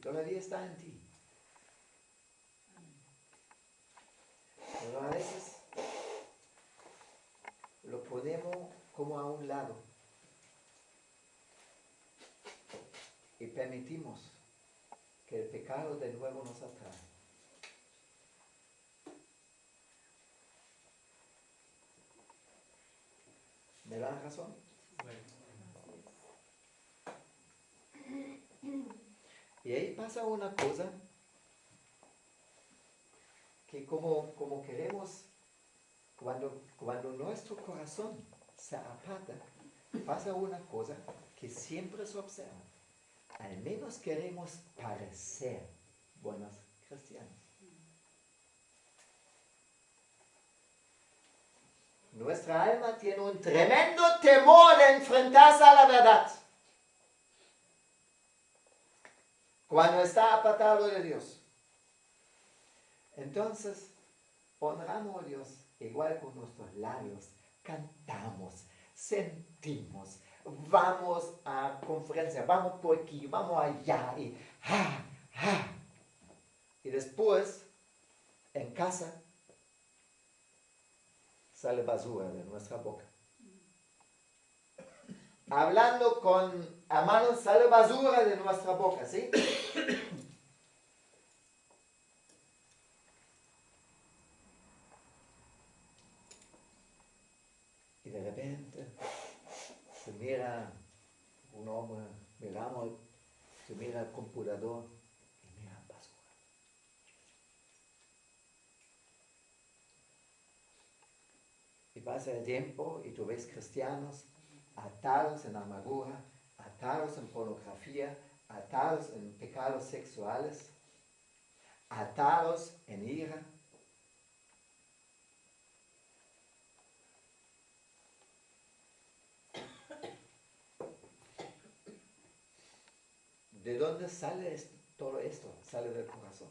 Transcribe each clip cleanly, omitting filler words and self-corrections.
todavía está en ti. Pero a veces lo ponemos como a un lado y permitimos que el pecado de nuevo nos atrae. ¿Me dan razón? Y ahí pasa una cosa que como queremos, cuando nuestro corazón se aparta, pasa una cosa que siempre se observa. Al menos queremos parecer buenos cristianos. Nuestra alma tiene un tremendo temor de enfrentarse a la verdad cuando está apartado de Dios. Entonces, honramos a Dios igual con nuestros labios, cantamos, sentimos, vamos a conferencia, vamos por aquí, vamos allá y y después en casa sale basura de nuestra boca. Hablando con hermanos sale basura de nuestra boca, ¿sí? Y de repente se mira un hombre, miramos, se mira el computador y mira basura. Y pasa el tiempo y tú ves cristianos atados en amargura, atados en pornografía, atados en pecados sexuales, atados en ira. ¿De dónde sale todo esto? Sale del corazón.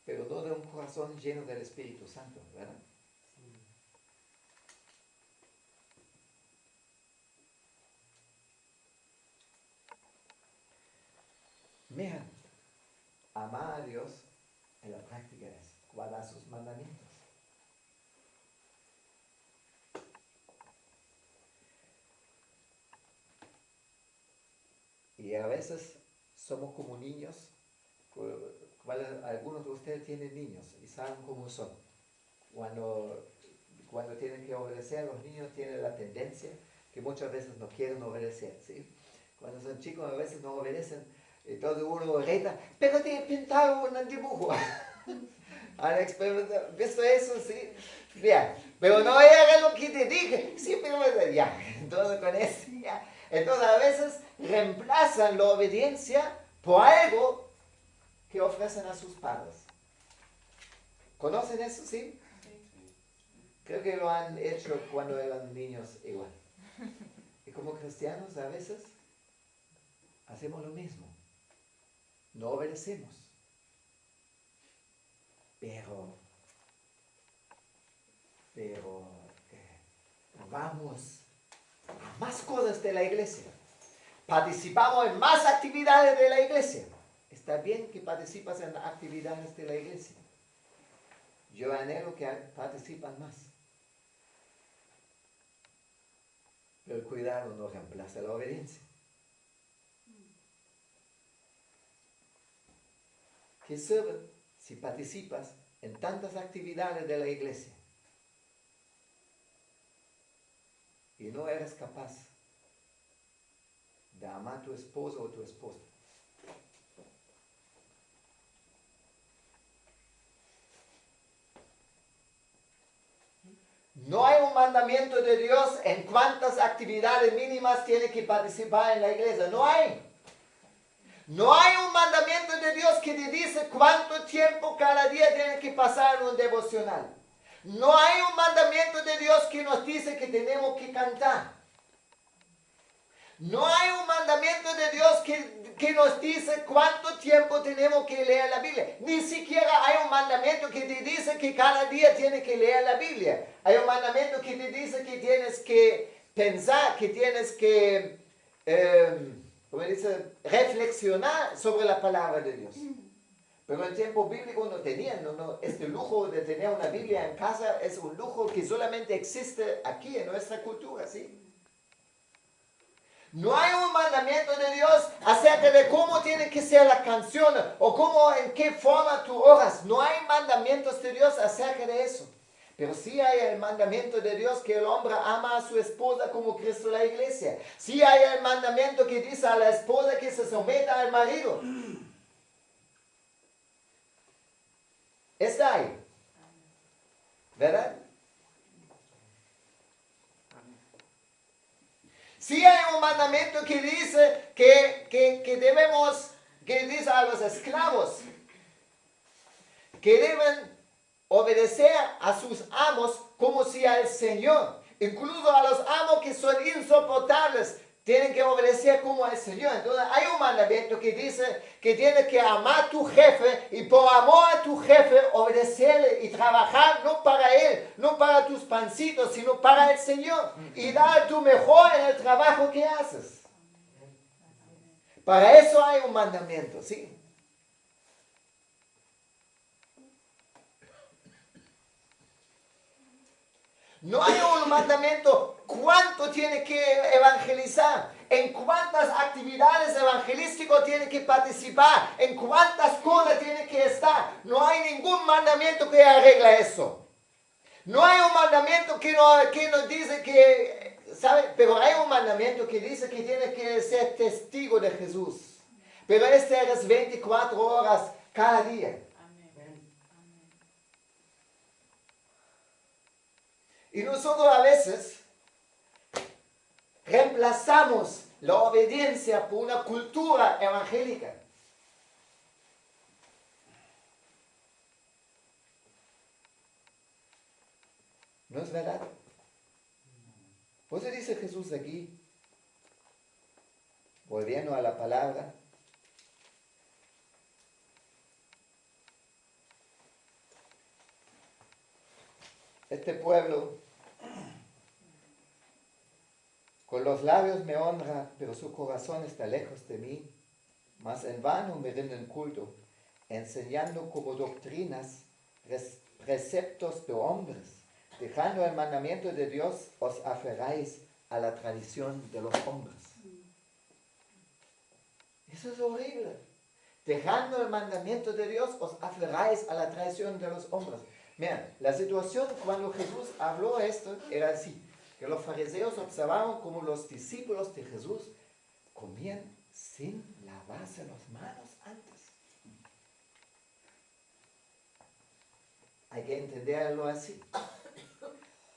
Pero no de un corazón lleno del Espíritu Santo, ¿verdad? Mira, amar a Dios en la práctica es guardar sus mandamientos. Y a veces somos como niños. Algunos de ustedes tienen niños y saben cómo son. Cuando tienen que obedecer, los niños tienen la tendencia que muchas veces no quieren obedecer, ¿sí? Cuando son chicos a veces no obedecen, entonces uno reta, pero te he pintado un dibujo. ¿Han experimentado? ¿Visto eso? Sí. Bien, pero no era lo que te dije. Sí, pero ya. Entonces con eso ya. Entonces a veces reemplazan la obediencia por algo que ofrecen a sus padres. ¿Conocen eso? ¿Sí? Creo que lo han hecho cuando eran niños igual. Y como cristianos a veces hacemos lo mismo. No obedecemos. Pero vamos a más cosas de la iglesia. Participamos en más actividades de la iglesia. Está bien que participas en actividades de la iglesia. Yo anhelo que participan más. Pero el cuidado no reemplaza la obediencia. ¿Qué sirve si participas en tantas actividades de la iglesia y no eres capaz de amar a tu esposo o tu esposa? No hay un mandamiento de Dios en cuántas actividades mínimas tiene que participar en la iglesia. No hay. No hay un mandamiento de Dios que te dice cuánto tiempo cada día tiene que pasar en un devocional. No hay un mandamiento de Dios que nos dice que tenemos que cantar. No hay un mandamiento de Dios que nos dice cuánto tiempo tenemos que leer la Biblia. Ni siquiera hay un mandamiento que te dice que cada día tienes que leer la Biblia. Hay un mandamiento que te dice que tienes que pensar, que tienes que como dice, reflexionar sobre la palabra de Dios. Pero en el tiempo bíblico no tenían, este lujo de tener una Biblia en casa es un lujo que solamente existe aquí en nuestra cultura, ¿sí? No hay un mandamiento de Dios acerca de cómo tiene que ser la canción o cómo, en qué forma tú oras. No hay mandamientos de Dios acerca de eso. Pero sí hay el mandamiento de Dios que el hombre ama a su esposa como Cristo la iglesia. Sí hay el mandamiento que dice a la esposa que se someta al marido. Está ahí. ¿Verdad? Sí hay un mandamiento que dice que debemos, que dice a los esclavos, que deben obedecer a sus amos como si al Señor. Incluso a los amos que son insoportables, tienen que obedecer como al Señor. Entonces hay un mandamiento que dice que tienes que amar a tu jefe y por amor a tu jefe obedecerle y trabajar no para él, no para tus pancitos, sino para el Señor. Y dar tu mejor en el trabajo que haces. Para eso hay un mandamiento, ¿sí? No hay un mandamiento cuánto tiene que evangelizar, en cuántas actividades evangelísticas tiene que participar, en cuántas cosas tiene que estar. No hay ningún mandamiento que arregla eso. No hay un mandamiento que nos dice que, ¿sabe? Pero hay un mandamiento que dice que tiene que ser testigo de Jesús. Pero este es 24 horas cada día. Y nosotros a veces reemplazamos la obediencia por una cultura evangélica. ¿No es verdad? Por eso dice Jesús aquí, volviendo a la palabra, este pueblo con los labios me honra, pero su corazón está lejos de mí, mas en vano me rinden culto, enseñando como doctrinas preceptos de hombres. Dejando el mandamiento de Dios, os aferráis a la tradición de los hombres. Eso es horrible. Dejando el mandamiento de Dios, os aferráis a la tradición de los hombres. Miren, la situación cuando Jesús habló esto era así, que los fariseos observaban como los discípulos de Jesús comían sin lavarse las manos antes. Hay que entenderlo así.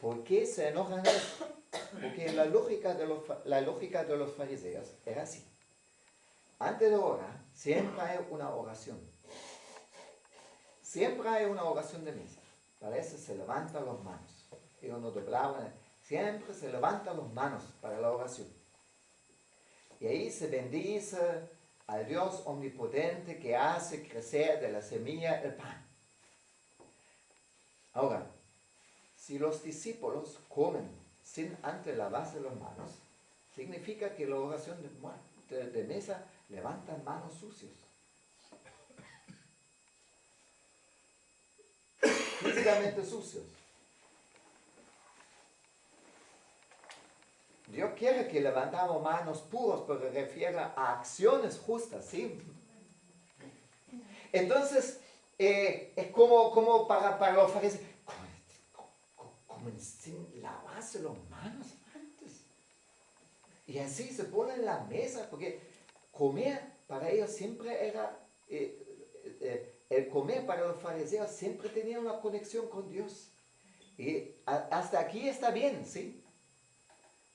¿Por qué se enojan eso? Porque la lógica de los fariseos era así. Antes de orar, siempre hay una oración. Siempre hay una oración de misa. Para eso se levantan las manos. Ellos no doblaban. Siempre se levantan las manos para la oración. Y ahí se bendice al Dios omnipotente que hace crecer de la semilla el pan. Ahora, si los discípulos comen sin antes lavarse las manos, significa que la oración de mesa levantan manos sucios. Físicamente sucios. Dios quiere que levantamos manos puras, pero refiere a acciones justas, ¿sí? Entonces, es como para los fariseos, como sin lavarse las manos antes. Y así se pone en la mesa, porque comer para ellos siempre era, el comer para los fariseos siempre tenía una conexión con Dios. Y hasta aquí está bien, ¿sí?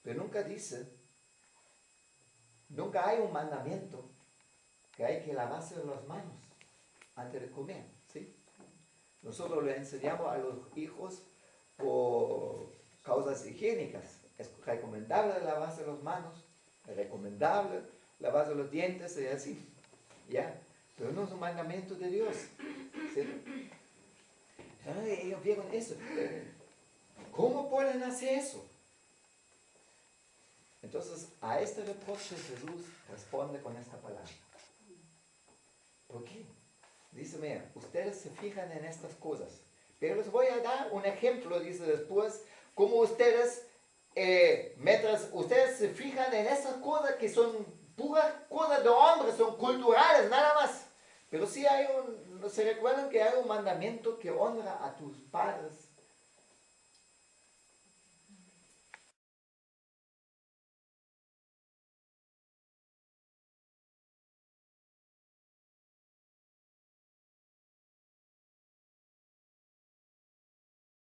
Pero nunca dice, nunca hay un mandamiento que hay que lavarse las manos antes de comer, ¿sí? Nosotros le enseñamos a los hijos por causas higiénicas. Es recomendable lavarse las manos, es recomendable lavarse los dientes y así, ¿ya? Pero no es un mandamiento de Dios, ¿sí? Ellos vieron eso. ¿Cómo pueden hacer eso? Entonces, a este reproche Jesús responde con esta palabra. ¿Por qué? Dice, mira, ustedes se fijan en estas cosas, pero les voy a dar un ejemplo, dice después, cómo ustedes, mientras ustedes se fijan en esas cosas que son puras cosas de hombres, son culturales, nada más. Pero sí se recuerdan que hay un mandamiento que honra a tus padres